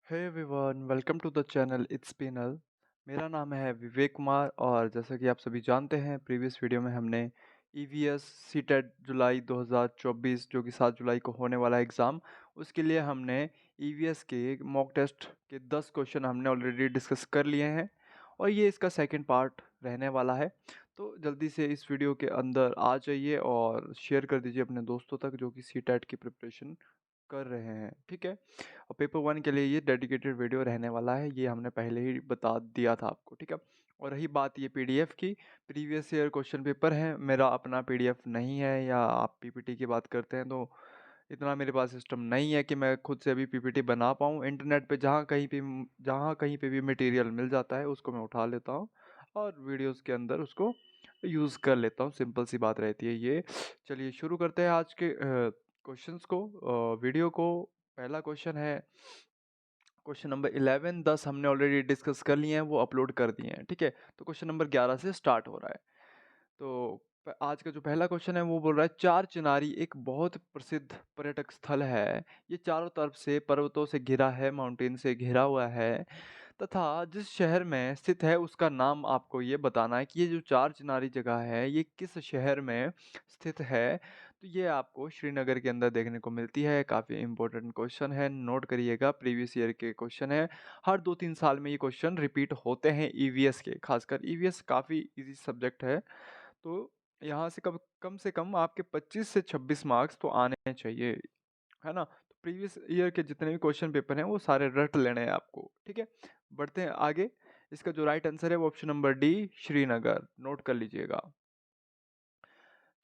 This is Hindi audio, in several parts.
Hey everyone, welcome to the channel it's Pinal. मेरा नाम है विवेक कुमार और जैसा कि आप सभी जानते हैं प्रीवियस वीडियो में हमने ईवीएस सीटेट जुलाई 2024 जो कि 7 जुलाई को होने वाला एग्ज़ाम, उसके लिए हमने ईवीएस के मॉक टेस्ट के 10 क्वेश्चन हमने ऑलरेडी डिस्कस कर लिए हैं और ये इसका सेकंड पार्ट रहने वाला है। तो जल्दी से इस वीडियो के अंदर आ जाइए और शेयर कर दीजिए अपने दोस्तों तक जो कि सीटेट की प्रिपरेशन कर रहे हैं, ठीक है? और पेपर 1 के लिए ये डेडिकेटेड वीडियो रहने वाला है, ये हमने पहले ही बता दिया था आपको, ठीक है? और रही बात ये पीडीएफ की, प्रीवियस ईयर क्वेश्चन पेपर हैं, मेरा अपना पीडीएफ नहीं है या आप पीपीटी की बात करते हैं तो इतना मेरे पास सिस्टम नहीं है कि मैं खुद से अभी पीपीटी बना पाऊँ। इंटरनेट पे जहाँ कहीं पे भी मटेरियल मिल जाता है उसको मैं उठा लेता हूँ और वीडियोज़ के अंदर उसको यूज़ कर लेता हूँ, सिंपल सी बात रहती है ये। चलिए शुरू करते हैं आज के क्वेश्चंस को, वीडियो को। पहला क्वेश्चन है क्वेश्चन नंबर 11, 10 हमने ऑलरेडी डिस्कस कर लिए हैं, वो अपलोड कर दिए हैं, ठीक है? तो क्वेश्चन नंबर 11 से स्टार्ट हो रहा है। तो आज का जो पहला क्वेश्चन है वो बोल रहा है, चार चिनारी एक बहुत प्रसिद्ध पर्यटक स्थल है। ये चारों तरफ से पर्वतों से घिरा है, माउंटेन से घिरा हुआ है तथा जिस शहर में स्थित है उसका नाम आपको ये बताना है कि ये जो चार चिनारी जगह है ये किस शहर में स्थित है। तो ये आपको श्रीनगर के अंदर देखने को मिलती है। काफ़ी इंपॉर्टेंट क्वेश्चन है, नोट करिएगा, प्रीवियस ईयर के क्वेश्चन है। हर 2-3 साल में ये क्वेश्चन रिपीट होते हैं ईवीएस के, खासकर ईवीएस काफ़ी इजी सब्जेक्ट है। तो यहाँ से कम आपके 25 से 26 मार्क्स तो आने चाहिए, है ना? तो प्रीवियस ईयर के जितने भी क्वेश्चन पेपर हैं वो सारे रट लेने हैं आपको, ठीक है? बढ़ते हैं आगे। इसका जो राइट आंसर है वो option number D, Srinagar, note कर लीजिएगा।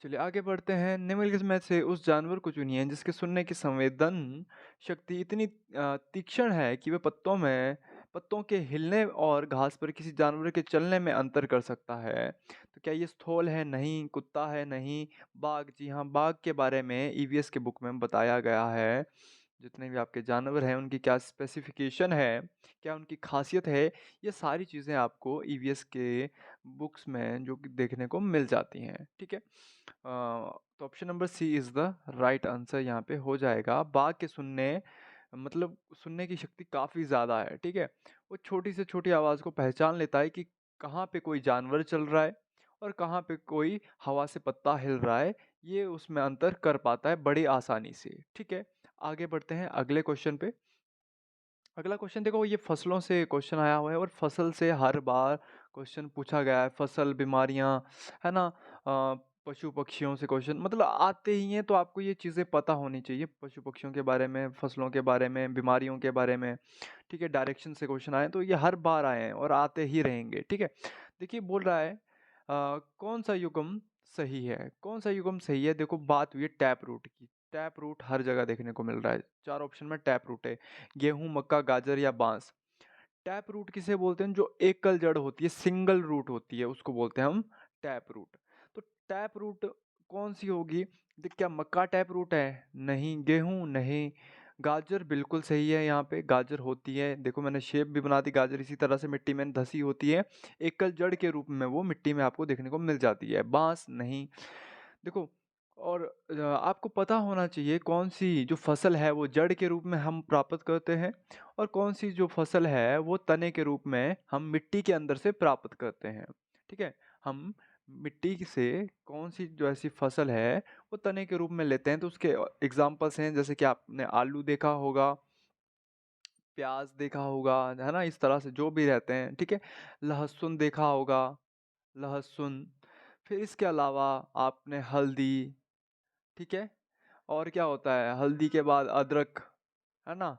चलिए आगे बढ़ते हैं। निम्नलिखित में से उस जानवर को चुनिए जिसके सुनने की संवेदन शक्ति इतनी तीक्ष्ण है कि वह पत्तों के हिलने और घास पर किसी जानवर के चलने में अंतर कर सकता है। तो क्या ये स्थूल है? नहीं। कुत्ता है? नहीं। बाघ? जी हाँ, बाघ के बारे में ईवीएस के बुक में बताया गया है। जितने भी आपके जानवर हैं उनकी क्या स्पेसिफिकेशन है, क्या उनकी खासियत है, ये सारी चीज़ें आपको ईवीएस के बुक्स में जो कि देखने को मिल जाती हैं, ठीक है? तो option number C is the right answer यहाँ पे हो जाएगा। बाघ के सुनने की शक्ति काफ़ी ज़्यादा है, ठीक है? वो छोटी से छोटी आवाज़ को पहचान लेता है कि कहाँ पे कोई जानवर चल रहा है और कहाँ पे कोई हवा से पत्ता हिल रहा है, ये उसमें अंतर कर पाता है बड़ी आसानी से, ठीक है? आगे बढ़ते हैं अगले क्वेश्चन पे। अगला क्वेश्चन देखो, ये फसलों से क्वेश्चन आया हुआ है और फसल से हर बार क्वेश्चन पूछा गया है। फसल, बीमारियां, है ना? पशु पक्षियों से क्वेश्चन मतलब आते ही हैं, तो आपको ये चीज़ें पता होनी चाहिए पशु पक्षियों के बारे में, फसलों के बारे में, बीमारियों के बारे में, ठीक है? डायरेक्शन से क्वेश्चन आए तो ये हर बार आए हैं और आते ही रहेंगे, ठीक है? देखिए बोल रहा है कौन सा युग्म सही है? कौन सा युग्म सही है? देखो बात हुई है टैप रूट की। टैप रूट हर जगह देखने को मिल रहा है। 4 ऑप्शन में टैप रूट है। गेहूँ, मक्का, गाजर या बाँस। टैप रूट किसे बोलते हैं? जो एकल जड़ होती है, सिंगल रूट होती है, उसको बोलते हैं हम टैप रूट। तो टैप रूट कौन-सी होगी? क्या मक्का टैप रूट है? नहीं। गेहूँ? नहीं। गाजर बिल्कुल सही है, यहाँ पे गाजर होती है। देखो मैंने शेप भी बना दी, गाजर इसी तरह से मिट्टी में धसी होती है। एकल जड़ के रूप में वो मिट्टी में आपको देखने को मिल जाती है। बाँस नहीं। देखो और आपको पता होना चाहिए कौन-सी जो फसल है वो जड़ के रूप में हम प्राप्त करते हैं और कौन-सी जो फसल है वो तने के रूप में हम मिट्टी के अंदर से प्राप्त करते हैं, ठीक है? हम मिट्टी से कौन-सी जो ऐसी फसल है वो तने के रूप में लेते हैं, तो उसके एग्ज़ाम्पल्स हैं जैसे कि आपने आलू देखा होगा, प्याज़ देखा होगा, है ना? इस तरह से जो भी रहते हैं, ठीक है? लहसुन देखा होगा, लहसुन, फिर इसके अलावा आपने हल्दी, ठीक है? और क्या होता है हल्दी के बाद अदरक, है ना?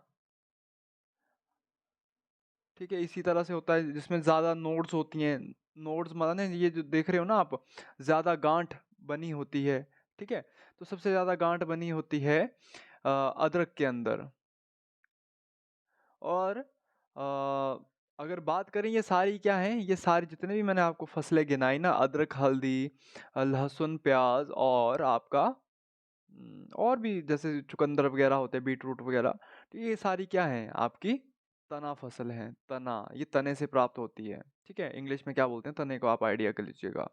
ठीक है, इसी तरह से होता है जिसमें ज़्यादा नोड्स होती हैं। नोड्स माने ये जो देख रहे हो ना आप, ज़्यादा गाँठ बनी होती है, ठीक है? तो सबसे ज़्यादा गाँठ बनी होती है अदरक के अंदर। और अगर बात करें ये सारी क्या हैं, ये सारी जितने भी मैंने आपको फसलें गिनाई ना, अदरक, हल्दी, लहसुन, प्याज़ और आपका और भी जैसे चुकंदर वगैरह होते हैं, बीटरूट वगैरह, तो ये सारी क्या हैं आपकी तना फसल हैं, तना, ये तने से प्राप्त होती है, ठीक है? इंग्लिश में क्या बोलते हैं तने को, आप आइडिया कर लीजिएगा।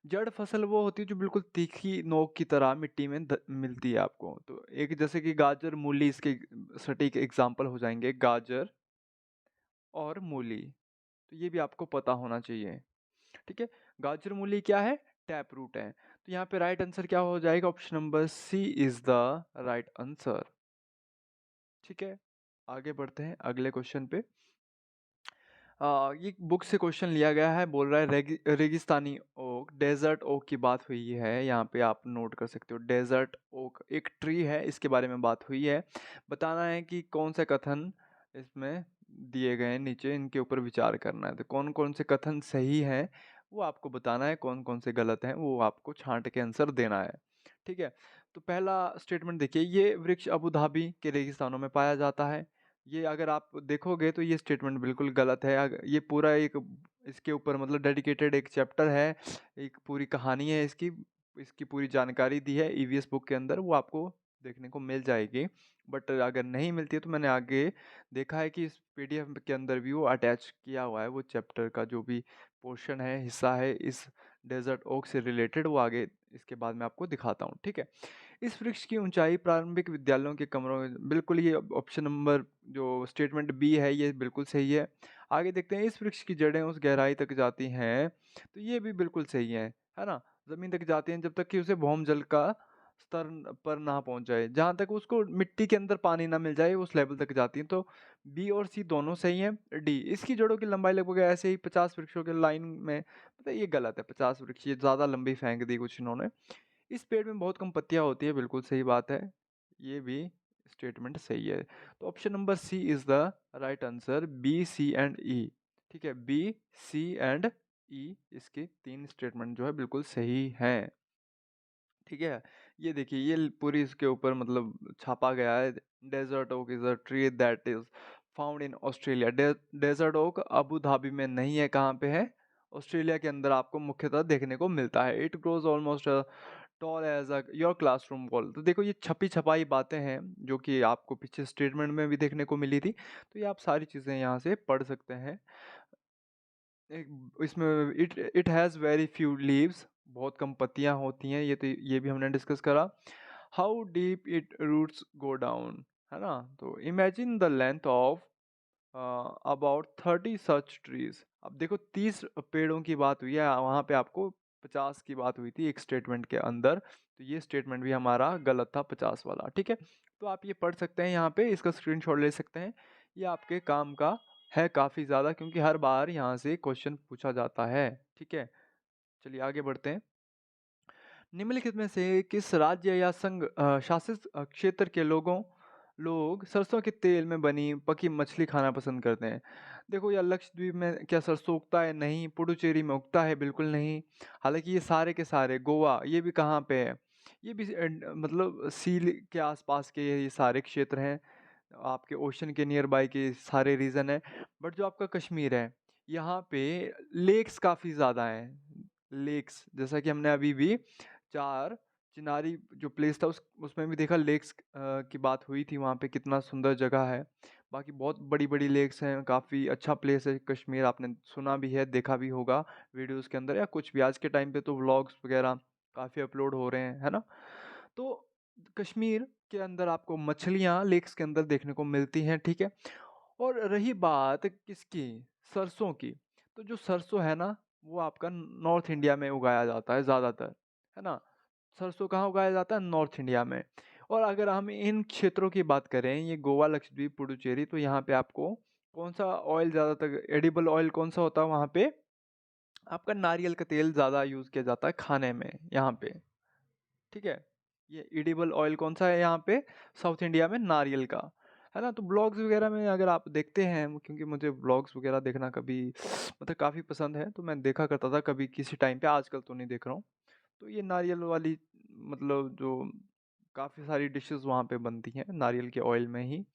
जड़ फसल वो होती है जो बिल्कुल तीखी नोक की तरह मिट्टी में मिलती है आपको। तो एक जैसे कि गाजर, मूली इसके सटीक एग्जाम्पल हो जाएँगे। गाजर, और मूली। तो ये भी आपको पता होना चाहिए, ठीक है? गाजर मूली क्या है? टैप रूट है। तो यहाँ पे राइट आंसर क्या हो जाएगा? Option number C is the right answer, ठीक है? आगे बढ़ते हैं अगले क्वेश्चन पे। ये बुक से क्वेश्चन लिया गया है, बोल रहा है रेगिस्तानी ओक, डेजर्ट ओक की बात हुई है। यहाँ पे आप नोट कर सकते हो, डेजर्ट ओक एक ट्री है, इसके बारे में बात हुई है। बताना है कि कौन से कथन इसमें दिए गए हैं नीचे, इनके ऊपर विचार करना है। तो कौन कौन से कथन सही हैं वो आपको बताना है, कौन कौन से गलत हैं वो आपको छांट के आंसर देना है, ठीक है? तो पहला स्टेटमेंट देखिए, ये वृक्ष अबू धाबी के रेगिस्तानों में पाया जाता है। ये अगर आप देखोगे तो ये स्टेटमेंट बिल्कुल गलत है। ये पूरा एक इसके ऊपर मतलब डेडिकेटेड एक चैप्टर है, एक पूरी कहानी है इसकी, इसकी पूरी जानकारी दी है ईवीएस बुक के अंदर, वो आपको देखने को मिल जाएगी। बट अगर नहीं मिलती है तो मैंने आगे देखा है कि इस पीडीएफ के अंदर भी वो अटैच किया हुआ है, वो चैप्टर का जो भी पोर्शन है, हिस्सा है इस डेजर्ट ओक से रिलेटेड, वो आगे इसके बाद मैं आपको दिखाता हूँ, ठीक है? इस वृक्ष की ऊंचाई प्रारंभिक विद्यालयों के कमरों में, बिल्कुल ये ऑप्शन नंबर जो स्टेटमेंट बी है ये बिल्कुल सही है। आगे देखते हैं, इस वृक्ष की जड़ें उस गहराई तक जाती हैं, तो ये भी बिल्कुल सही है ना? जमीन तक जाती हैं जब तक कि उसे भौम जल का स्तर पर ना पहुंच जाए, जहां तक उसको मिट्टी के अंदर पानी ना मिल जाए उस लेवल तक जाती हैं। तो बी और सी दोनों सही हैं। डी, इसकी जड़ों की लंबाई लगभग ऐसे ही 50 वृक्षों के लाइन में, मतलब ये गलत है, 50 वृक्ष ये ज्यादा लंबी फेंक दी कुछ इन्होंने। इस पेड़ में बहुत कम पत्तियाँ होती है, बिल्कुल सही बात है। ये भी स्टेटमेंट सही है। तो option number C is the right answer, B, C and E. ठीक है, बी, सी एंड ई इसके 3 स्टेटमेंट जो है बिल्कुल सही हैं। ठीक है, ये देखिए ये पूरी इसके ऊपर मतलब छापा गया है, desert oak is a tree that is found in Australia. Desert oak Abu Dhabi में नहीं है, कहाँ पे है? ऑस्ट्रेलिया के अंदर आपको मुख्यतः देखने को मिलता है। It grows almost tall as a your classroom wall. तो देखो ये छपी छपाई बातें हैं जो कि आपको पीछे स्टेटमेंट में भी देखने को मिली थी, तो ये आप सारी चीज़ें यहाँ से पढ़ सकते हैं। एक इसमें it has very few leaves, बहुत कम पत्तियाँ होती हैं, ये तो ये भी हमने डिस्कस करा। How deep it roots go down, है ना? तो imagine the length of about 30 such trees. अब देखो 30 पेड़ों की बात हुई है, वहाँ पे आपको 50 की बात हुई थी एक स्टेटमेंट के अंदर, तो ये स्टेटमेंट भी हमारा गलत था 50 वाला, ठीक है? तो आप ये पढ़ सकते हैं, यहाँ पे इसका स्क्रीनशॉट ले सकते हैं, ये आपके काम का है काफ़ी ज़्यादा, क्योंकि हर बार यहाँ से क्वेश्चन पूछा जाता है, ठीक है? चलिए आगे बढ़ते हैं। निम्नलिखित में से किस राज्य या संघ शासित क्षेत्र के लोग सरसों के तेल में बनी पकी मछली खाना पसंद करते हैं? देखो यार, लक्षद्वीप में क्या सरसों उगता है? नहीं। पुडुचेरी में उगता है? बिल्कुल नहीं। हालांकि ये सारे के सारे, गोवा ये भी कहाँ पे है? ये भी मतलब सील के आसपास के ये सारे क्षेत्र हैं, आपके ओशन के नियर बाय के सारे रीजन है। बट जो आपका कश्मीर है, यहाँ पे लेक्स काफ़ी ज़्यादा हैं। लेक्स, जैसा कि हमने अभी भी चार चिनारी जो प्लेस था उसमें भी देखा, लेक्स की बात हुई थी, वहाँ पे कितना सुंदर जगह है। बाकी बहुत बड़ी बड़ी लेक्स हैं, काफ़ी अच्छा प्लेस है कश्मीर, आपने सुना भी है, देखा भी होगा वीडियोस के अंदर या कुछ भी। आज के टाइम पे तो व्लॉग्स वगैरह काफ़ी अपलोड हो रहे हैं, है ना? तो कश्मीर के अंदर आपको मछलियाँ लेक्स के अंदर देखने को मिलती हैं, ठीक है? और रही बात किसकी? सरसों की। तो जो सरसों है ना, वो आपका नॉर्थ इंडिया में उगाया जाता है ज़्यादातर, है ना? सरसों कहाँ उगाया जाता है? नॉर्थ इंडिया में। और अगर हम इन क्षेत्रों की बात करें, ये गोवा, लक्षद्वीप, पुडुचेरी, तो यहाँ पे आपको कौन-सा ऑयल ज़्यादातर एडिबल ऑयल कौन-सा होता है वहाँ पे? आपका नारियल का तेल ज़्यादा यूज़ किया जाता है खाने में यहाँ पे। ठीक है? ये एडिबल ऑयल कौन-सा है यहाँ पे? साउथ इंडिया में नारियल का, है ना? तो ब्लॉग्स वगैरह में अगर आप देखते हैं, क्योंकि मुझे ब्लॉग्स वगैरह देखना कभी मतलब काफ़ी पसंद है, तो मैं देखा करता था कभी किसी टाइम पे, आजकल तो नहीं देख रहा हूँ। तो ये नारियल वाली मतलब जो काफ़ी सारी डिशेज़ वहाँ पे बनती हैं नारियल के ऑयल में ही।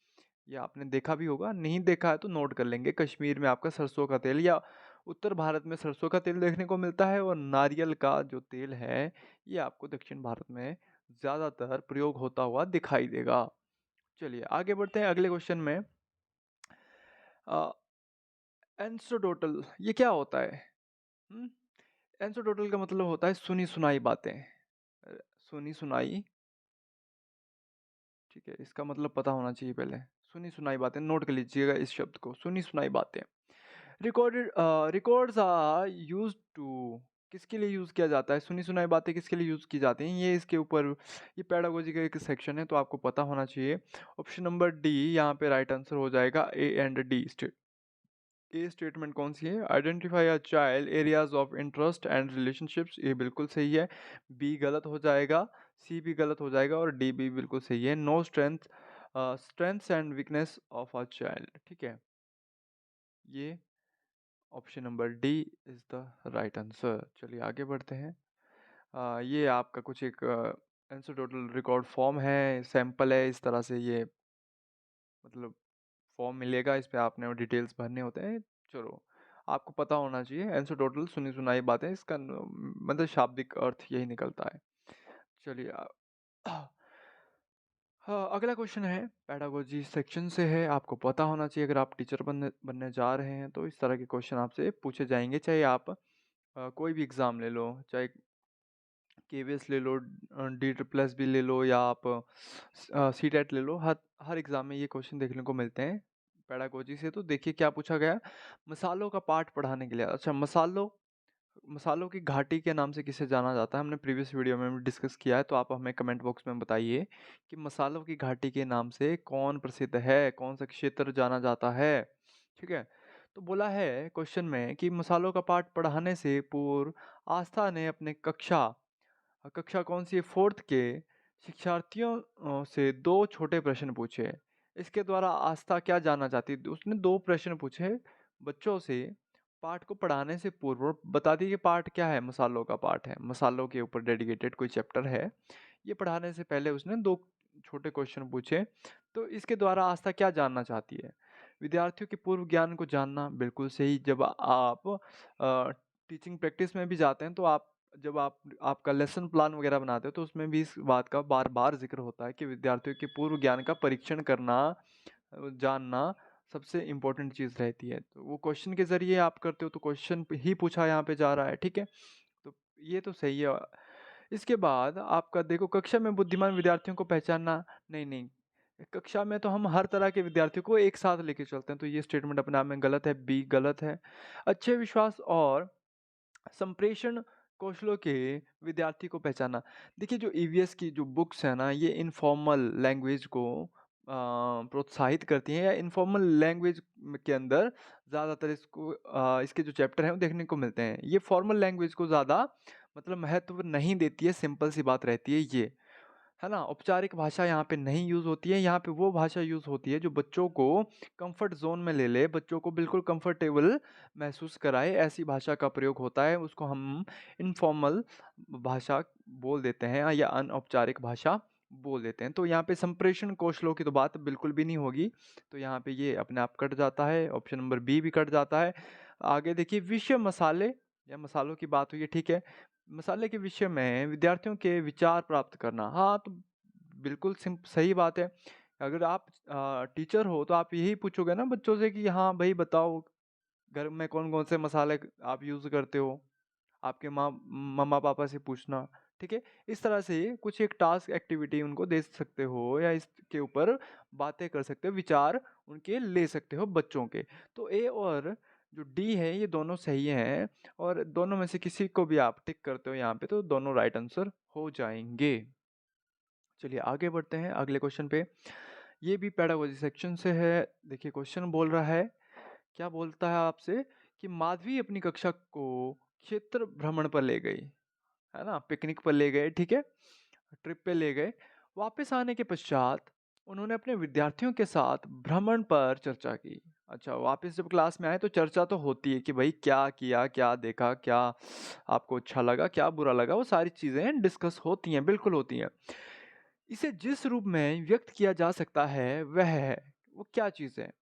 ये आपने देखा भी होगा, नहीं देखा है तो नोट कर लेंगे। कश्मीर में आपका सरसों का तेल, या उत्तर भारत में सरसों का तेल देखने को मिलता है, और नारियल का जो तेल है ये आपको दक्षिण भारत में ज़्यादातर प्रयोग होता हुआ दिखाई देगा। चलिए आगे बढ़ते हैं अगले क्वेश्चन में। एंसोडोटल ये क्या होता है? हम्म, एंसोडोटल का मतलब होता है सुनी सुनाई बातें। सुनी सुनाई, ठीक है, इसका मतलब पता होना चाहिए पहले। सुनी सुनाई बातें, नोट कर लीजिएगा इस शब्द को, सुनी सुनाई बातें। रिकॉर्ड्स आर यूज्ड टू, किसके लिए यूज़ किया जाता है? सुनी सुनाई बातें किसके लिए यूज़ की जाती हैं? ये इसके ऊपर, ये पेडागोजी का एक सेक्शन है, तो आपको पता होना चाहिए। ऑप्शन नंबर डी यहाँ पे राइट आंसर हो जाएगा। A and D A statement कौन सी है? Identify a child areas of interest and relationships, ये बिल्कुल सही है। बी गलत हो जाएगा, सी भी गलत हो जाएगा और डी भी बिल्कुल सही है। No strengths and weakness of a child, ठीक है। ये option number D is the right answer. चलिए आगे बढ़ते हैं। ये आपका कुछ एक आंसर टोटल रिकॉर्ड फॉर्म है, सैंपल है, इस तरह से ये मतलब फॉर्म मिलेगा, इस पे आपने वो डिटेल्स भरने होते हैं। चलो, आपको पता होना चाहिए आंसर टोटल सुनी सुनाई बातें, इसका मतलब शाब्दिक अर्थ यही निकलता है। चलिए हाँ, अगला क्वेश्चन है, पेडागोजी सेक्शन से है, आपको पता होना चाहिए। अगर आप टीचर बनने बनने जा रहे हैं तो इस तरह के क्वेश्चन आपसे पूछे जाएंगे, चाहे आप कोई भी एग्ज़ाम ले लो, चाहे केवीएस ले लो, डी प्लस भी ले लो, या आप सी टेट ले लो, हर हर एग्ज़ाम में ये क्वेश्चन देखने को मिलते हैं पेडागोजी से। तो देखिए क्या पूछा गया, मसालों का पाठ पढ़ाने के लिए। अच्छा, मसालों मसालों की घाटी के नाम से किसे जाना जाता है? हमने प्रीवियस वीडियो में भी डिस्कस किया है, तो आप हमें कमेंट बॉक्स में बताइए कि मसालों की घाटी के नाम से कौन प्रसिद्ध है, कौन सा क्षेत्र जाना जाता है, ठीक है। तो बोला है क्वेश्चन में कि मसालों का पाठ पढ़ाने से पूर्व आस्था ने अपने कक्षा कौन सी है, फोर्थ के शिक्षार्थियों से दो छोटे प्रश्न पूछे। इसके द्वारा आस्था क्या जानना चाहती है? उसने दो प्रश्न पूछे बच्चों से पाठ को पढ़ाने से पूर्व। बता दी कि पाठ क्या है, मसालों का पाठ है, मसालों के ऊपर डेडिकेटेड कोई चैप्टर है। ये पढ़ाने से पहले उसने दो छोटे क्वेश्चन पूछे। तो इसके द्वारा आस्था क्या जानना चाहती है? विद्यार्थियों के पूर्व ज्ञान को जानना, बिल्कुल सही। जब आप टीचिंग प्रैक्टिस में भी जाते हैं तो जब आप आपका लेसन प्लान वगैरह बनाते हो तो उसमें भी इस बात का बार बार जिक्र होता है कि विद्यार्थियों के पूर्व ज्ञान का परीक्षण करना, जानना सबसे इम्पोर्टेंट चीज़ रहती है। तो वो क्वेश्चन के ज़रिए आप करते हो, तो क्वेश्चन ही पूछा यहाँ पे जा रहा है, ठीक है। तो ये तो सही है। इसके बाद आपका देखो, कक्षा में बुद्धिमान विद्यार्थियों को पहचानना, नहीं नहीं, कक्षा में तो हम हर तरह के विद्यार्थियों को एक साथ लेके चलते हैं, तो ये स्टेटमेंट अपने आप में गलत है, बी गलत है। अच्छे विश्वास और संप्रेषण कौशलों के विद्यार्थी को पहचाना। देखिए, जो ईवीएस की जो बुक्स है ना, ये इनफॉर्मल लैंग्वेज को प्रोत्साहित करती हैं, या इनफॉर्मल लैंग्वेज के अंदर ज़्यादातर इसके जो चैप्टर हैं वो देखने को मिलते हैं। ये फॉर्मल लैंग्वेज को ज़्यादा मतलब महत्व नहीं देती है, सिंपल सी बात रहती है ये, है ना? औपचारिक भाषा यहाँ पे नहीं यूज़ होती है, यहाँ पे वो भाषा यूज़ होती है जो बच्चों को कंफर्ट ज़ोन में ले ले, बच्चों को बिल्कुल कंफर्टेबल महसूस कराए, ऐसी भाषा का प्रयोग होता है। उसको हम इनफॉर्मल भाषा बोल देते हैं, या अनौपचारिक भाषा बोल देते हैं। तो यहाँ पे संप्रेषण कौशलों की तो बात बिल्कुल भी नहीं होगी, तो यहाँ पे ये अपने आप कट जाता है, ऑप्शन नंबर बी भी कट जाता है। आगे देखिए, विषय मसाले या मसालों की बात हुई है, ठीक है। मसाले के विषय में विद्यार्थियों के विचार प्राप्त करना, हाँ, तो बिल्कुल सही बात है। अगर आप टीचर हो तो आप यही पूछोगे ना बच्चों से कि हाँ भाई बताओ, घर में कौन-कौन से मसाले आप यूज़ करते हो? आपके मम्मा-पापा से पूछना, ठीक है? इस तरह से कुछ एक टास्क एक्टिविटी उनको दे सकते हो, या इसके ऊपर बातें कर सकते हो, विचार उनके ले सकते हो बच्चों के। तो ए और जो डी है ये दोनों सही हैं, और दोनों में से किसी को भी आप टिक करते हो यहाँ पे तो दोनों राइट आंसर हो जाएँगे। चलिए आगे बढ़ते हैं अगले क्वेश्चन पे। ये भी पेडागोजी सेक्शन से है। देखिए क्वेश्चन बोल रहा है, क्या बोलता है आपसे कि माधवी अपनी कक्षा को क्षेत्र भ्रमण पर ले गई, है ना? पिकनिक पर ले गए, ठीक है? ट्रिप पे ले गए। वापस आने के पश्चात उन्होंने अपने विद्यार्थियों के साथ भ्रमण पर चर्चा की। अच्छा, वापस जब क्लास में आए तो चर्चा तो होती है कि भाई क्या किया, क्या देखा, क्या आपको अच्छा लगा, क्या बुरा लगा, वो सारी चीज़ें डिस्कस होती हैं, बिल्कुल होती हैं। इसे जिस रूप में व्यक्त किया जा सकता है वह है, वो क्या चीज़ है?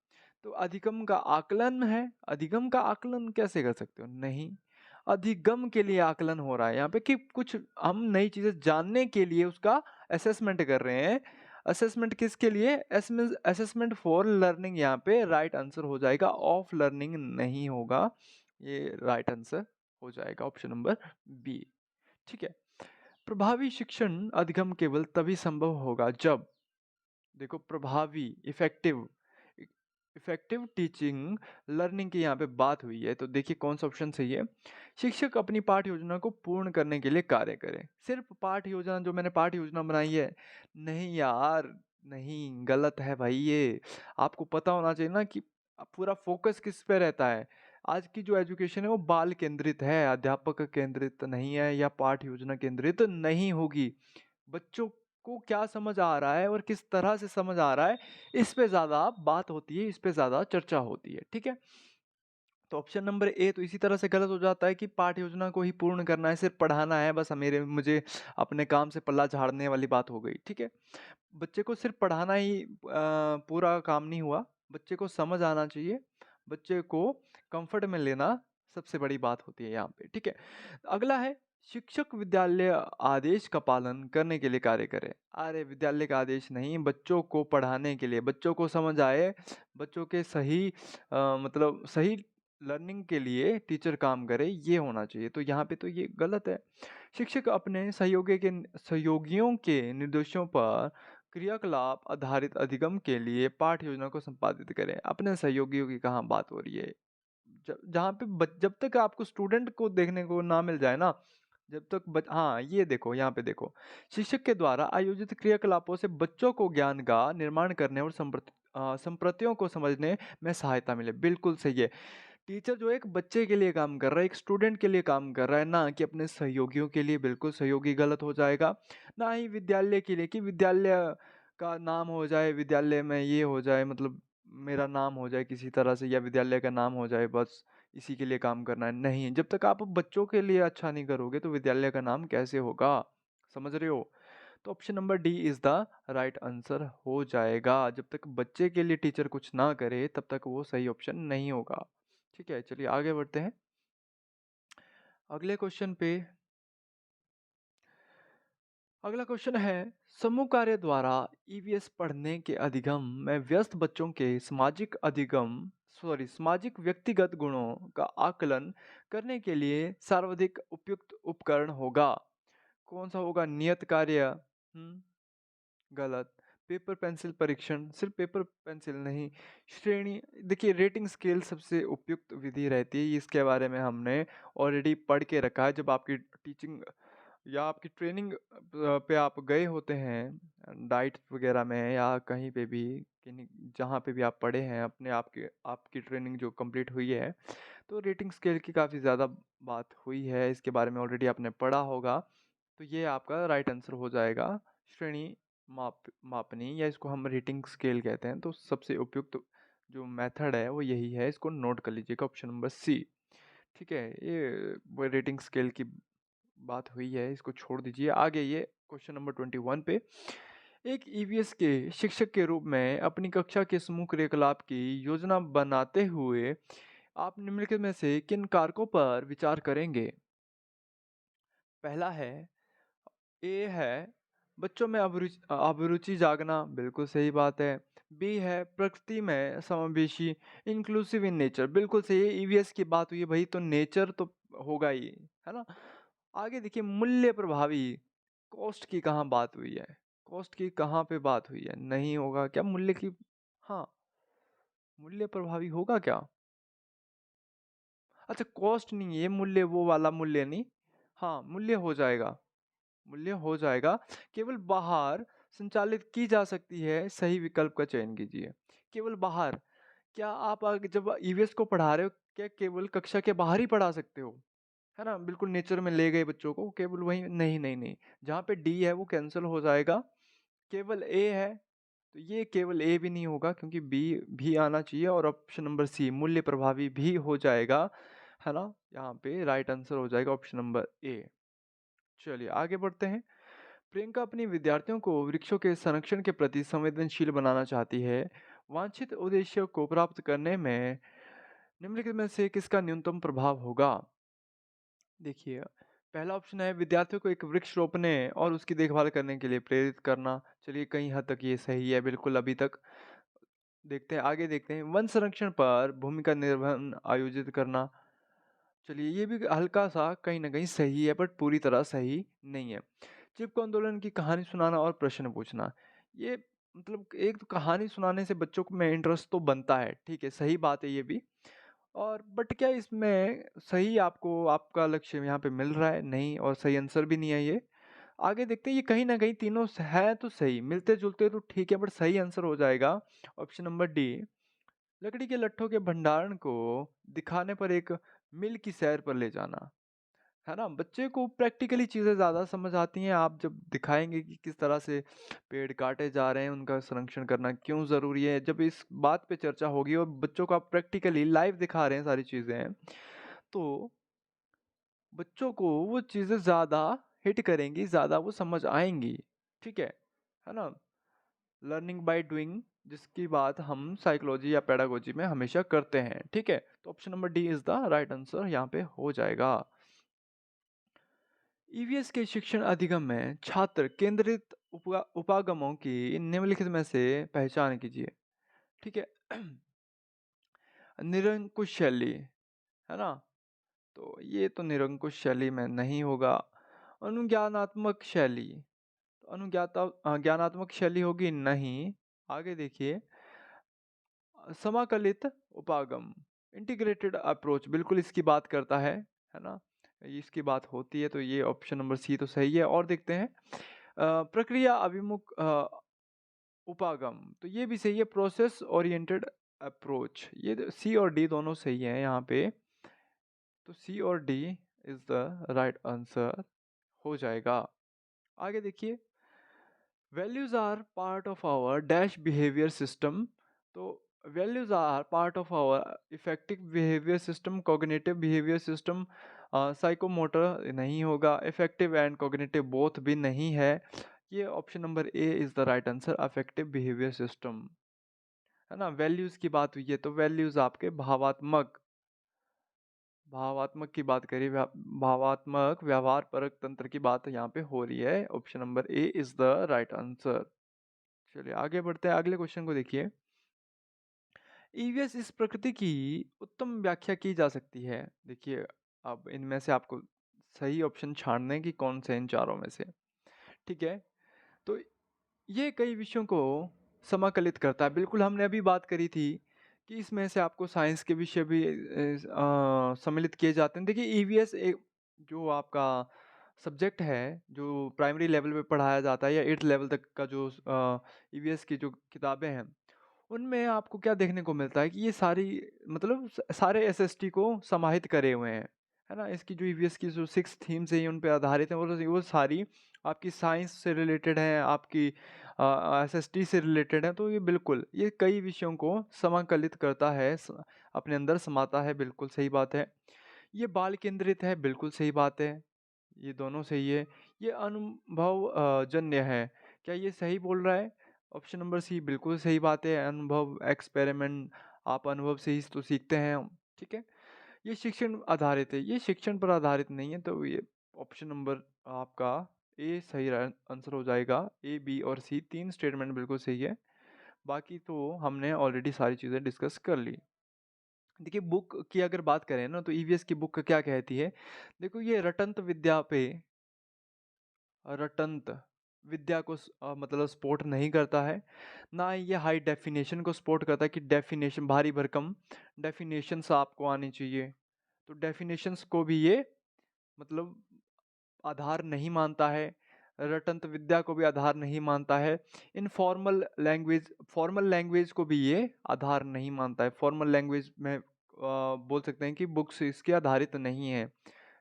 तो अधिगम का आकलन है। अधिगम का आकलन कैसे कर सकते हो? नहीं, अधिगम के लिए आकलन हो रहा है यहाँ पे कि कुछ हम नई चीज़ें जानने के लिए उसका असेसमेंट कर रहे हैं। असेसमेंट किसके लिए? असेसमेंट फॉर लर्निंग, यहाँ पे राइट आंसर हो जाएगा, ऑफ लर्निंग नहीं होगा। ये राइट आंसर हो जाएगा ऑप्शन नंबर बी, ठीक है। प्रभावी शिक्षण अधिगम केवल तभी संभव होगा जब, देखो, प्रभावी, इफेक्टिव इफेक्टिव टीचिंग लर्निंग की यहाँ पे बात हुई है, तो देखिए कौन सा ऑप्शन सही है। शिक्षक अपनी पाठ्य योजना को पूर्ण करने के लिए कार्य करे। सिर्फ पाठ्य योजना, जो मैंने पाठ्य योजना बनाई है, नहीं यार, नहीं, गलत है भाई ये। आपको पता होना चाहिए ना कि पूरा फोकस किस पे रहता है। आज की जो एजुकेशन है वो बाल केंद्रित है, अध्यापक केंद्रित नहीं है, या पाठ्य योजना केंद्रित नहीं होगी। बच्चों को क्या समझ आ रहा है और किस तरह से समझ आ रहा है, इस पे ज़्यादा बात होती है, इस पे ज़्यादा चर्चा होती है, ठीक है? तो ऑप्शन नंबर ए तो इसी तरह से गलत हो जाता है कि पाठ्य योजना को ही पूर्ण करना है, सिर्फ पढ़ाना है, बस मेरे मुझे अपने काम से पल्ला झाड़ने वाली बात हो गई, ठीक है? बच्चे को सिर्फ पढ़ाना ही पूरा काम नहीं हुआ, बच्चे को समझ आना चाहिए, बच्चे को कंफर्ट में लेना सबसे बड़ी बात होती है यहाँ पे, ठीक है? अगला है, शिक्षक विद्यालय आदेश का पालन करने के लिए कार्य करे। अरे विद्यालय का आदेश नहीं, बच्चों को पढ़ाने के लिए, बच्चों को समझ आए, बच्चों के सही मतलब सही लर्निंग के लिए टीचर काम करे, ये होना चाहिए। तो यहाँ पे तो ये गलत है। शिक्षक अपने सहयोगियों के निर्देशों पर क्रियाकलाप आधारित अधिगम के लिए पाठ्य योजना को संपादित करें। अपने सहयोगियों की कहाँ बात हो रही है? जहाँ पे जब तक आपको स्टूडेंट को देखने को ना मिल जाए ना, जब तक हाँ, ये देखो, यहाँ पे देखो, शिक्षक के द्वारा आयोजित क्रियाकलापों से बच्चों को ज्ञान का निर्माण करने और संप्रतियों को समझने में सहायता मिले। बिल्कुल सही है। टीचर जो है एक बच्चे के लिए काम कर रहा है, एक स्टूडेंट के लिए काम कर रहा है, ना कि अपने सहयोगियों के लिए। बिल्कुल सहयोगी गलत हो जाएगा। ना ही विद्यालय के लिए कि विद्यालय का नाम हो जाए, विद्यालय में ये हो जाए, मतलब मेरा नाम हो जाए किसी तरह से, या विद्यालय का नाम हो जाए, बस इसी के लिए काम करना है। नहीं, जब तक आप बच्चों के लिए अच्छा नहीं करोगे तो विद्यालय का नाम कैसे होगा? समझ रहे हो? तो option number D is the right answer हो जाएगा। जब तक बच्चे के लिए टीचर कुछ ना करे तब तक वो सही ऑप्शन नहीं होगा। ठीक है, चलिए आगे बढ़ते हैं अगले क्वेश्चन पे। अगला क्वेश्चन है, समूह कार्य द्वारा ईवीएस पढ़ने के अधिगम में व्यस्त बच्चों के सामाजिक व्यक्तिगत गुणों का आकलन करने के लिए सर्वाधिक उपयुक्त उपकरण होगा। कौन सा होगा? नियत कार्य? गलत। पेपर पेंसिल परीक्षण? सिर्फ पेपर पेंसिल नहीं, श्रेणी। देखिए, रेटिंग स्केल सबसे उपयुक्त विधि रहती है, इसके बारे में हमने ऑलरेडी पढ़ के रखा है। जब आपकी टीचिंग या आपकी ट्रेनिंग पे आप गए होते हैं डाइट वगैरह में, या कहीं पे भी, कहीं जहाँ पे भी आप पढ़े हैं, अपने आपके आपकी ट्रेनिंग जो कंप्लीट हुई है, तो रेटिंग स्केल की काफ़ी ज़्यादा बात हुई है, इसके बारे में ऑलरेडी आपने पढ़ा होगा। तो ये आपका राइट आंसर हो जाएगा। श्रेणी मापनी, या इसको हम रेटिंग स्केल कहते हैं। तो सबसे उपयुक्त जो मेथड है वो यही है, इसको नोट कर लीजिएगा, ऑप्शन नंबर सी। ठीक है, ये वो रेटिंग स्केल की बात हुई है, इसको छोड़ दीजिए। आगे ये क्वेश्चन नंबर 21 पे, एक ईवीएस के शिक्षक के रूप में अपनी कक्षा के समूह क्रियाकलाप की योजना बनाते हुए आप निम्नलिखित में से किन कारकों पर विचार करेंगे? पहला है, ए है बच्चों में अभिरुचि जागना, बिल्कुल सही बात है। बी है प्रकृति में समावेशी, इंक्लूसिव इन नेचर, बिल्कुल सही है। ईवीएस की बात हुई है भाई, तो नेचर तो होगा ही, है ना? आगे देखिए, मूल्य प्रभावी, कॉस्ट की कहाँ बात हुई है? कॉस्ट की कहाँ पे बात हुई है? नहीं होगा क्या मूल्य की? हाँ, मूल्य प्रभावी होगा क्या? अच्छा, कॉस्ट नहीं है, मूल्य वो वाला मूल्य नहीं। हाँ, मूल्य हो जाएगा, मूल्य हो जाएगा। केवल बाहर संचालित की जा सकती है, सही विकल्प का चयन कीजिए। केवल बाहर, क्या आप जब ईवीएस को पढ़ा रहे हो, क्या केवल कक्षा के बाहर ही पढ़ा सकते हो? है ना? बिल्कुल नेचर में ले गए बच्चों को, केवल वहीं नहीं, नहीं, नहीं। जहाँ पे डी है वो कैंसल हो जाएगा, केवल ए है, तो ये केवल ए भी नहीं होगा, क्योंकि बी भी आना चाहिए, और ऑप्शन नंबर सी मूल्य प्रभावी भी हो जाएगा, है ना? यहाँ पे राइट आंसर हो जाएगा ऑप्शन नंबर ए। चलिए आगे बढ़ते हैं। प्रियंका अपनी विद्यार्थियों को वृक्षों के संरक्षण के प्रति संवेदनशील बनाना चाहती है। वांछित उद्देश्य को प्राप्त करने में निम्नलिखित में से किसका न्यूनतम प्रभाव होगा? देखिए, पहला ऑप्शन है विद्यार्थियों को एक वृक्ष रोपने और उसकी देखभाल करने के लिए प्रेरित करना। चलिए कहीं हद तक ये सही है, बिल्कुल अभी तक। देखते हैं, आगे देखते हैं। वन संरक्षण पर भूमिका निर्वहन आयोजित करना। चलिए ये भी हल्का-सा कहीं न कहीं सही है, बट पूरी तरह सही नहीं है। चिपको आंदोलन की कहानी सुनाना और प्रश्न पूछना। ये मतलब एक तो कहानी सुनाने से बच्चों को में इंटरेस्ट तो बनता है, ठीक है, सही बात है ये भी। और बट क्या इसमें सही आपको आपका लक्ष्य यहाँ पे मिल रहा है? नहीं, और सही आंसर भी नहीं है ये। आगे देखते हैं, ये कहीं न कहीं तीनों है तो सही, मिलते-जुलते तो ठीक है, बट सही आंसर हो जाएगा ऑप्शन नंबर डी, लकड़ी के लट्ठों के भंडारण को दिखाने पर एक मिल की सैर पर ले जाना। है ना? बच्चे को प्रैक्टिकली चीज़ें ज़्यादा समझ आती हैं, आप जब दिखाएँगे कि किस तरह से पेड़ काटे जा रहे हैं, उनका संरक्षण करना क्यों ज़रूरी है, जब इस बात पे चर्चा होगी और बच्चों को आप प्रैक्टिकली लाइव दिखा रहे हैं सारी चीज़ें, तो बच्चों को वो चीज़ें ज़्यादा हिट करेंगी, ज़्यादा वो समझ आएँगी, ठीक है? है ना? लर्निंग बाय डूइंग, जिसकी बात हम साइकोलॉजी या पेडागोजी में हमेशा करते हैं, ठीक है? तो option number D is the right answer यहाँ पे हो जाएगा। ईवीएस के शिक्षण अधिगम में छात्र केंद्रित उपागमों की निम्नलिखित में से पहचान कीजिए। ठीक है। निरंकुश शैली, है ना? तो ये तो निरंकुश शैली में नहीं होगा। अनुज्ञानात्मक शैली, तो ज्ञानात्मक शैली होगी नहीं। आगे देखिए, समाकलित उपागम, इंटीग्रेटेड अप्रोच, बिल्कुल इसकी बात करता है ना? इसकी बात होती है, तो ये ऑप्शन नंबर सी तो सही है। और देखते हैं प्रक्रिया अभिमुख उपागम, तो ये भी सही है, प्रोसेस ओरिएंटेड अप्रोच, ये सी और डी दोनों सही हैं यहाँ पे। तो सी और D is the right answer हो जाएगा। आगे देखिए, values are part of our dash behaviour system, तो values are part of our affective behaviour system, cognitive behaviour system, psychomotor नहीं होगा, इफेक्टिव एंड कॉग्निटिव बोथ भी नहीं है। ये option number A is the right answer, affective behaviour system. है ना? वैल्यूज की बात हुई है, तो वैल्यूज आपके भावात्मक, भावात्मक की बात करिए, भावात्मक व्यवहार परक तंत्र की बात यहाँ पे हो रही है। Option number A is the right answer. चलिए आगे बढ़ते हैं, अगले क्वेश्चन को देखिए। ईवीएस इस प्रकृति की उत्तम व्याख्या की जा सकती है। देखिए, अब इनमें से आपको सही ऑप्शन छानने हैं कि कौन से इन चारों में से, ठीक है? तो ये कई विषयों को समाकलित करता है। बिल्कुल, हमने अभी बात करी थी कि इसमें से आपको साइंस के विषय भी सम्मिलित किए जाते हैं। देखिए, ईवीएस एक जो आपका सब्जेक्ट है, जो प्राइमरी लेवल पे पढ़ाया जाता है या 8th लेवल तक का जो ईवीएस की जो किताबें हैं, उनमें आपको क्या देखने को मिलता है कि ये सारी मतलब सारे एसएसटी को समाहित करे हुए हैं, है ना? इसकी जो ईवीएस की जो 6 थीम्स हैं, उन पे आधारित हैं, वो सारी आपकी साइंस से रिलेटेड हैं, आपकी एसएसटी से रिलेटेड हैं। तो ये बिल्कुल, ये कई विषयों को समाकलित करता है, अपने अंदर समाता है, बिल्कुल सही बात है। ये बाल केंद्रित है, बिल्कुल सही बात है। ये दोनों सही है। ये अनुभव जन्य है, क्या ये सही बोल रहा है? ऑप्शन नंबर सी बिल्कुल सही बात है। अनुभव, एक्सपेरिमेंट, आप अनुभव से ही तो सीखते हैं, ठीक है? ये शिक्षण आधारित है, ये शिक्षण पर आधारित नहीं है, तो ये ऑप्शन नंबर आपका ए सही आंसर हो जाएगा। ए, बी और सी तीन स्टेटमेंट बिल्कुल सही है। बाकी तो हमने ऑलरेडी सारी चीज़ें डिस्कस कर ली। देखिए, बुक की अगर बात करें ना, तो ईवीएस की बुक क्या कहती है? देखो, ये रटंत विद्या पे, रटंत विद्या को मतलब सपोर्ट नहीं करता है, ना ही ये हाई डेफिनेशन को सपोर्ट करता है कि डेफिनेशन भारी भरकम डेफिनेशंस आपको आनी चाहिए। तो डेफिनेशंस को भी ये मतलब आधार नहीं मानता है, रटंत विद्या को भी आधार नहीं मानता है, इनफॉर्मल लैंग्वेज, फॉर्मल लैंग्वेज को भी ये आधार नहीं मानता है। फॉर्मल लैंग्वेज में बोल सकते हैं कि बुक्स इसके आधारित नहीं है।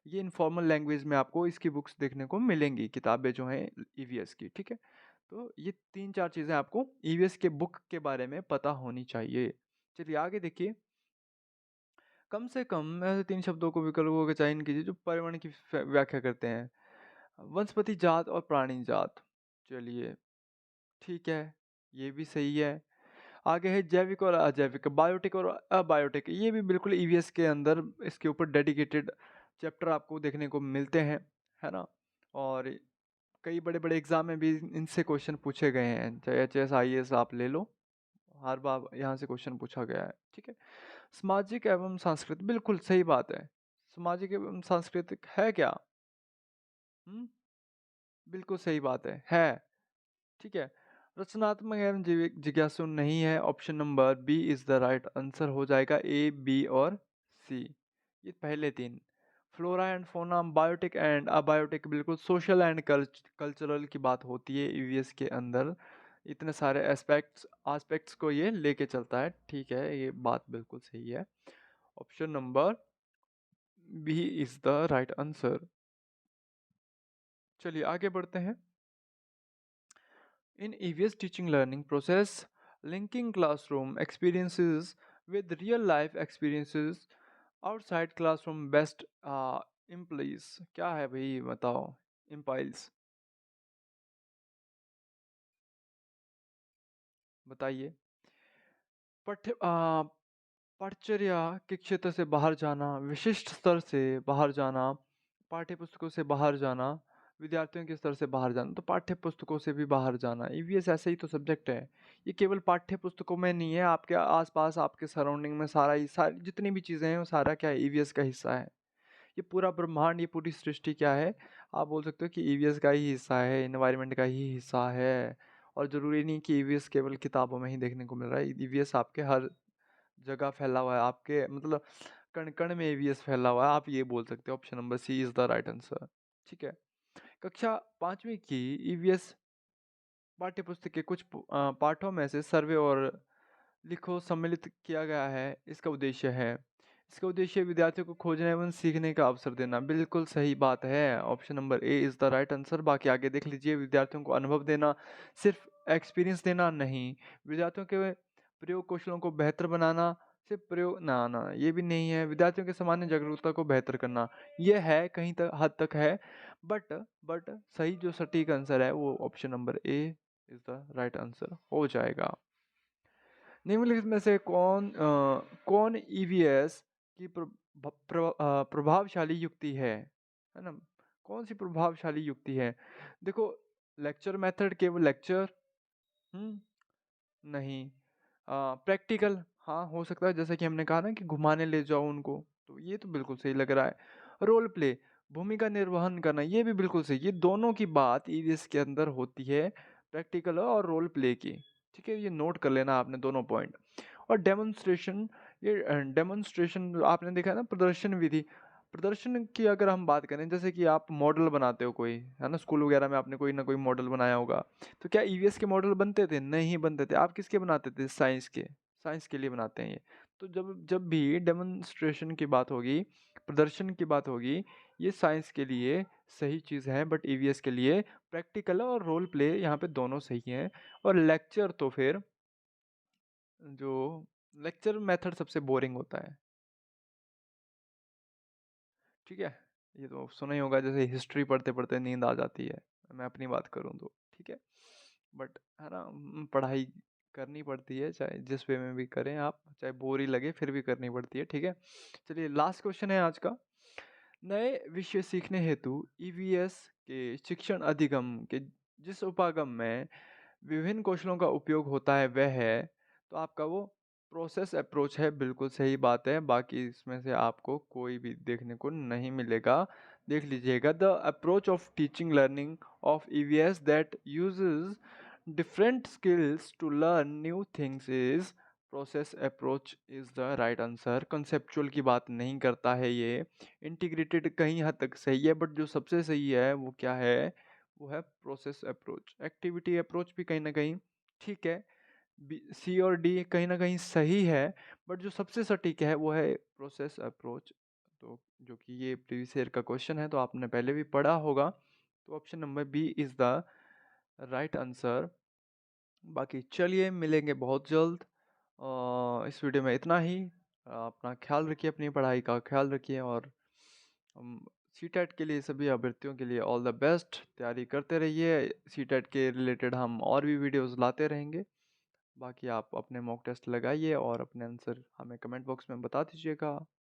ये इनफॉर्मल लैंग्वेज में आपको इसकी बुक्स देखने को मिलेंगी, किताबें जो हैं ईवीएस की, ठीक है? तो ये 3-4 चीज़ें आपको ईवीएस के बुक के बारे में पता होनी चाहिए। चलिए आगे देखिए, कम से कम ऐसे 3 शब्दों को विकल्पों का चयन कीजिए जो पर्यावरण की व्याख्या करते हैं। वनस्पति जात और प्राणी जात। चलिए, ठीक है, ये भी सही है। आगे है जैविक और अजैविक, बायोटिक और अबायोटिक। ये भी बिल्कुल ईवीएस के अंदर इसके ऊपर डेडिकेटेड चैप्टर आपको देखने को मिलते हैं, है ना? और कई बड़े-बड़े एग्ज़ाम में भी इनसे क्वेश्चन पूछे गए हैं, चाहे एचएस, आईएएस आप ले लो, हर बार यहाँ से क्वेश्चन पूछा गया है, ठीक है? सामाजिक एवं सांस्कृतिक, बिल्कुल सही बात है। सामाजिक एवं सांस्कृतिक है क्या? हुँ, बिल्कुल सही बात है, ठीक है? रचनात्मक एवं जिज्ञासु नहीं है। Option number B is the right answer हो जाएगा, ए, बी और सी। ये पहले तीन। Flora and fauna, biotic and abiotic, बिल्कुल सोशल एंड कल्चरल की बात होती है ईवीएस के अंदर। इतने सारे एस्पेक्ट्स एस्पेक्ट्स को ये लेके चलता है। ठीक है, ये बात बिल्कुल सही है। Option number B is the right answer. चलिए आगे बढ़ते हैं। In EVS teaching learning process, linking classroom experiences with real life experiences outside classroom best implies, क्या है भाई बताओ? implies बताइए। पठ्य पाठचर्या के क्षेत्र से बाहर जाना, विशिष्ट स्तर से बाहर जाना, पाठ्य पुस्तकों से बाहर जाना, विद्यार्थियों के स्तर से बाहर जाना, तो पाठ्य पुस्तकों से भी बाहर जाना। ईवीएस ऐसे ही तो सब्जेक्ट है। ये केवल पाठ्य पुस्तकों में नहीं है, आपके आसपास आपके सराउंडिंग में सारा ही सारी जितनी भी चीज़ें हैं वो सारा क्या है, ईवीएस का हिस्सा है। ये पूरा ब्रह्मांड, ये पूरी सृष्टि क्या है, आप बोल सकते हो कि ईवीएस का ही हिस्सा है, एनवायरनमेंट का ही हिस्सा है। और ज़रूरी नहीं कि ईवीएस केवल किताबों में ही देखने को मिल रहा है। ईवीएस आपके हर जगह फैला हुआ है, आपके मतलब कण-कण में ईवीएस फैला हुआ है, आप ये बोल सकते हो। Option number C is the right answer. ठीक है। कक्षा 5वीं की ईवीएस पाठ्यपुस्तक के कुछ पाठों में से सर्वे और लिखो सम्मिलित किया गया है। इसका उद्देश्य विद्यार्थियों को खोजने एवं सीखने का अवसर देना। बिल्कुल सही बात है। Option number A is the right answer. बाकी आगे देख लीजिए। विद्यार्थियों को अनुभव देना, सिर्फ एक्सपीरियंस देना नहीं। विद्यार्थियों के प्रयोग कौशलों को बेहतर बनाना, सिर्फ प्रयोग ना ना ये भी नहीं है। विद्यार्थियों के सामान्य जागरूकता को बेहतर करना, ये है कहीं तक हद तक है। बट बट सही जो सटीक आंसर है वो option number A is the right answer हो जाएगा। निम्नलिखित में से कौन ईवीएस की प्रभावशाली युक्ति है ना? कौन सी प्रभावशाली युक्ति है? देखो, लेक्चर मेथड, केवल लेक्चर नहीं। प्रैक्टिकल, हाँ हो सकता है, जैसे कि हमने कहा ना कि घुमाने ले जाओ उनको, तो ये तो बिल्कुल सही लग रहा है। रोल प्ले, भूमिका निर्वहन करना, ये भी बिल्कुल सही। ये दोनों की बात ईवीएस के अंदर होती है, प्रैक्टिकल और रोल प्ले की। ठीक है, ये नोट कर लेना आपने दोनों पॉइंट। और डेमोन्स्ट्रेशन, ये डेमोन्स्ट्रेशन आपने देखा है ना, प्रदर्शन विधि। प्रदर्शन की अगर हम बात करें, जैसे कि आप मॉडल बनाते हो कोई, है ना, स्कूल वगैरह में आपने कोई ना कोई मॉडल बनाया होगा। तो क्या ईवीएस के मॉडल बनते थे? नहीं बनते थे। आप किसके बनाते थे? साइंस के। साइंस के लिए बनाते हैं ये। तो जब जब भी डेमोन्स्ट्रेशन की बात होगी, प्रदर्शन की बात होगी, ये साइंस के लिए सही चीज़ है, बट ईवीएस के लिए प्रैक्टिकल और रोल प्ले यहाँ पे दोनों सही हैं। और लेक्चर तो फिर जो लेक्चर मेथड सबसे बोरिंग होता है। ठीक है? ये तो सुना ही होगा, जैसे हिस्ट्री पढ़ते-पढ़ते नींद आ जाती है। मैं अपनी बात करूँ तो, ठीक है? बट है ना, पढ़ाई करनी पड़ती है, चाहे जिस वे में भी करें आप, चाहे बोर ही लगे फिर भी करनी पड़ती है, ठीक है? चलिए लास्ट क्वेश्चन है आज का। नए विषय सीखने हेतु ईवीएस के शिक्षण अधिगम के जिस उपागम में विभिन्न कौशलों का उपयोग होता है वह है, तो आपका वो प्रोसेस अप्रोच है। बिल्कुल सही बात है। बाकी इसमें से आपको कोई भी देखने को नहीं मिलेगा। देख लीजिएगा, the approach of teaching learning of EVS that uses different skills to learn new things is process approach is the right answer. Conceptual की बात नहीं करता है ये। इंटीग्रेटेड कहीं हद तक सही है, बट जो सबसे सही है वो क्या है? वो है प्रोसेस अप्रोच। एक्टिविटी अप्रोच भी कहीं ना कहीं ठीक है। सी और डी कहीं ना कहीं सही है, बट जो सबसे सटीक है वो है प्रोसेस अप्रोच। तो जो कि ये प्रीवियस ईयर का क्वेश्चन है, तो आपने पहले भी पढ़ा होगा। तो option number B is the right answer. बाकी चलिए मिलेंगे बहुत जल्द। इस वीडियो में इतना ही। अपना ख्याल रखिए, अपनी पढ़ाई का ख्याल रखिए, और सीटेट के लिए सभी अभ्यर्थियों के लिए ऑल द बेस्ट। तैयारी करते रहिए। सीटेट के रिलेटेड हम और भी वीडियोस लाते रहेंगे। बाकी आप अपने मॉक टेस्ट लगाइए और अपने आंसर हमें कमेंट बॉक्स में बता दीजिएगा।